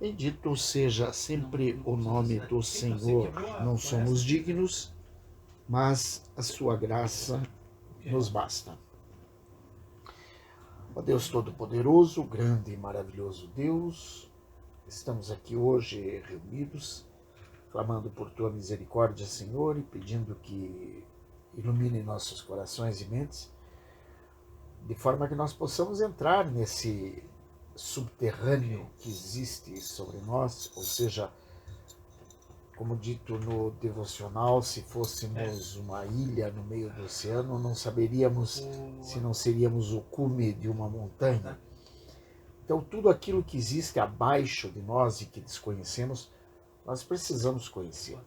Bendito seja sempre o nome do Senhor. Não somos dignos, mas a sua graça nos basta. Ó Deus Todo-Poderoso, grande e maravilhoso Deus, estamos aqui hoje reunidos, clamando por tua misericórdia, Senhor, e pedindo que ilumine nossos corações e mentes, de forma que nós possamos entrar nesse subterrâneo que existe sobre nós, ou seja, como dito no devocional, se fôssemos uma ilha no meio do oceano, não saberíamos se não seríamos o cume de uma montanha. Então, tudo aquilo que existe abaixo de nós e que desconhecemos, nós precisamos conhecer.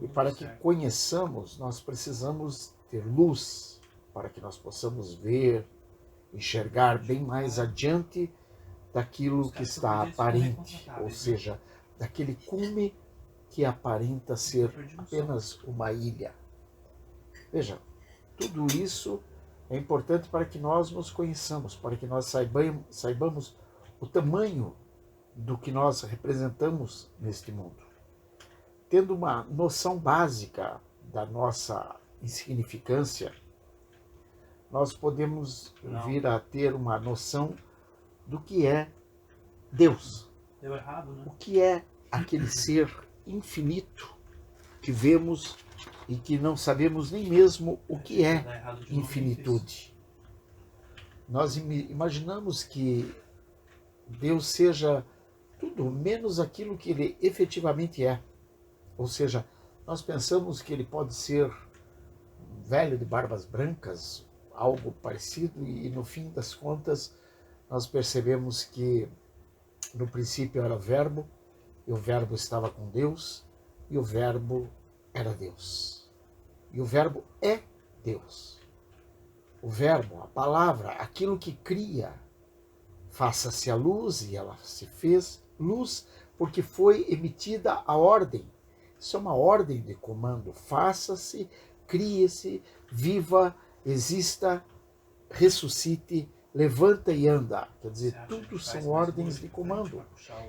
E para que conheçamos, nós precisamos ter luz, para que nós possamos ver, enxergar bem mais adiante daquilo que está aparente, ou seja, daquele cume que aparenta ser apenas uma ilha. Veja, tudo isso é importante para que nós nos conheçamos, para que nós saibamos o tamanho do que nós representamos neste mundo. Tendo uma noção básica da nossa insignificância, nós podemos vir a ter uma noção do que é Deus. Deu errado, né? O que é aquele ser infinito que vemos e que não sabemos nem mesmo o que é infinitude. Nós imaginamos que Deus seja tudo menos aquilo que ele efetivamente é. Ou seja, nós pensamos que ele pode ser um velho de barbas brancas, algo parecido, e no fim das contas nós percebemos que no princípio era o Verbo, e o Verbo estava com Deus, e o Verbo era Deus. E o Verbo é Deus. O Verbo, a palavra, aquilo que cria, faça-se a luz, e ela se fez luz, porque foi emitida a ordem. Isso é uma ordem de comando. Faça-se, crie-se, viva, exista, ressuscite, levanta e anda. Quer dizer, tudo são ordens de comando.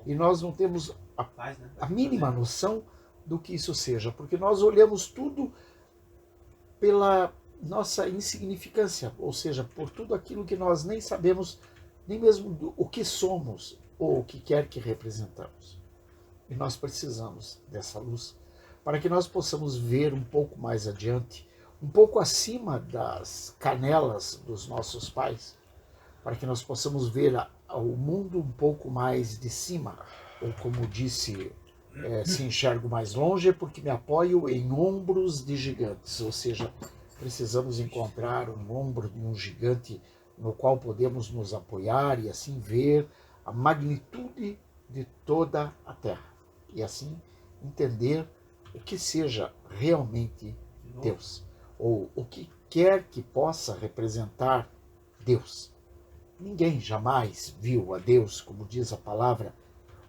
E nós não temos a mínima noção do que isso seja, porque nós olhamos tudo pela nossa insignificância, ou seja, por tudo aquilo que nós nem sabemos, nem mesmo o que somos ou o que quer que representamos. E nós precisamos dessa luz para que nós possamos ver um pouco mais adiante, um pouco acima das canelas dos nossos pais, para que nós possamos ver o mundo um pouco mais de cima, ou como disse, se enxergo mais longe porque me apoio em ombros de gigantes, ou seja, precisamos encontrar um ombro de um gigante no qual podemos nos apoiar e assim ver a magnitude de toda a Terra, e assim entender o que seja realmente Deus, ou o que quer que possa representar Deus. Ninguém jamais viu a Deus, como diz a palavra.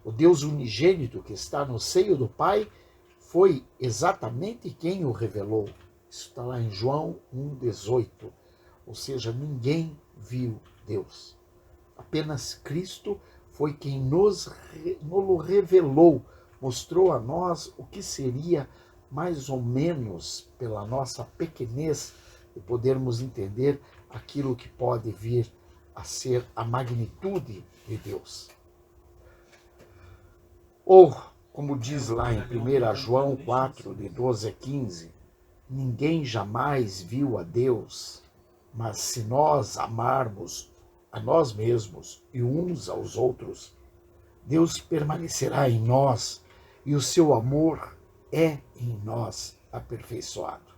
O Deus unigênito que está no seio do Pai foi exatamente quem o revelou. Isso está lá em João 1,18. Ou seja, ninguém viu Deus. Apenas Cristo foi quem nos revelou, mostrou a nós o que seria mais ou menos pela nossa pequenez e podermos entender aquilo que pode vir a ser a magnitude de Deus. Ou, como diz lá em 1 João 4, de 12 a 15, ninguém jamais viu a Deus, mas se nós amarmos a nós mesmos e uns aos outros, Deus permanecerá em nós e o seu amor é em nós aperfeiçoado.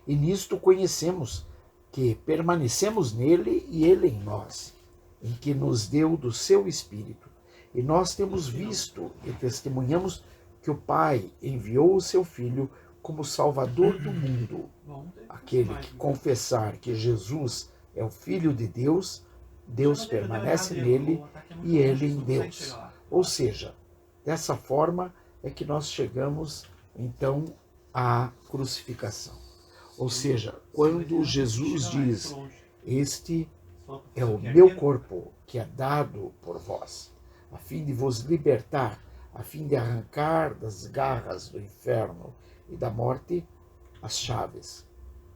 E nisto conhecemos que permanecemos nele e ele em nós, em que nos deu do seu Espírito. E nós temos visto e testemunhamos que o Pai enviou o seu Filho como Salvador do mundo. Aquele que confessar que Jesus é o Filho de Deus, Deus permanece nele e ele em Deus. Ou seja, dessa forma é que nós chegamos, então, à crucificação. Ou seja, quando Jesus diz, este é o meu corpo que é dado por vós. a fim de vos libertar, a fim de arrancar das garras do inferno e da morte as chaves,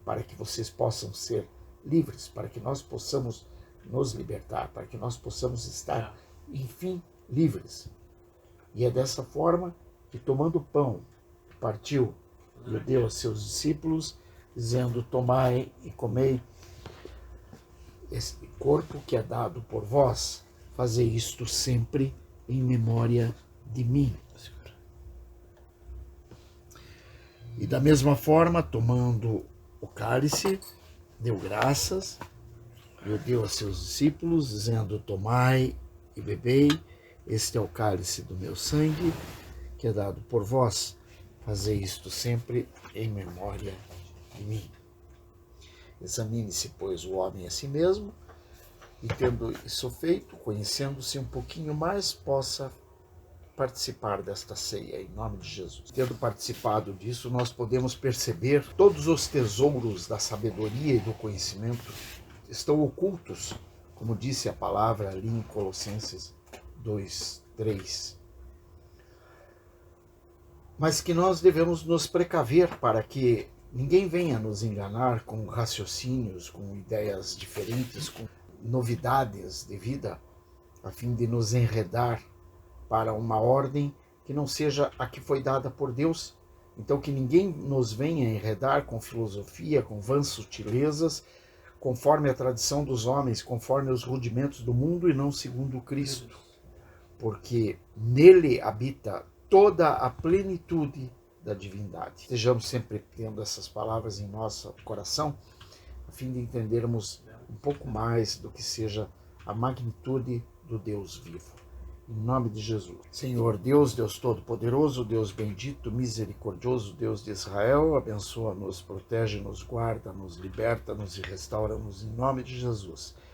para que vocês possam ser livres, para que nós possamos nos libertar, para que nós possamos estar, enfim, livres. E é dessa forma que, tomando o pão, partiu e o deu aos seus discípulos, dizendo: tomai e comei este corpo que é dado por vós, fazei isto sempre em memória de mim. E da mesma forma, tomando o cálice, deu graças e o deu a seus discípulos, dizendo: tomai e bebei, este é o cálice do meu sangue, que é dado por vós, fazei isto sempre em memória de mim. Examine-se, pois, o homem a si mesmo, e tendo isso feito, conhecendo-se um pouquinho mais, possa participar desta ceia, em nome de Jesus. Tendo participado disso, nós podemos perceber todos os tesouros da sabedoria e do conhecimento estão ocultos, como disse a palavra ali em Colossenses 2:3. Mas que nós devemos nos precaver para que ninguém venha nos enganar com raciocínios, com ideias diferentes, com novidades de vida, a fim de nos enredar para uma ordem que não seja a que foi dada por Deus. Então que ninguém nos venha enredar com filosofia, com vãs sutilezas, conforme a tradição dos homens, conforme os rudimentos do mundo e não segundo Cristo. Porque nele habita toda a plenitude da divindade. Estejamos sempre tendo essas palavras em nosso coração, a fim de entendermos um pouco mais do que seja a magnitude do Deus vivo. Em nome de Jesus. Senhor Deus, Deus Todo-Poderoso, Deus bendito, misericordioso, Deus de Israel, abençoa-nos, protege-nos, guarda-nos, liberta-nos e restaura-nos em nome de Jesus.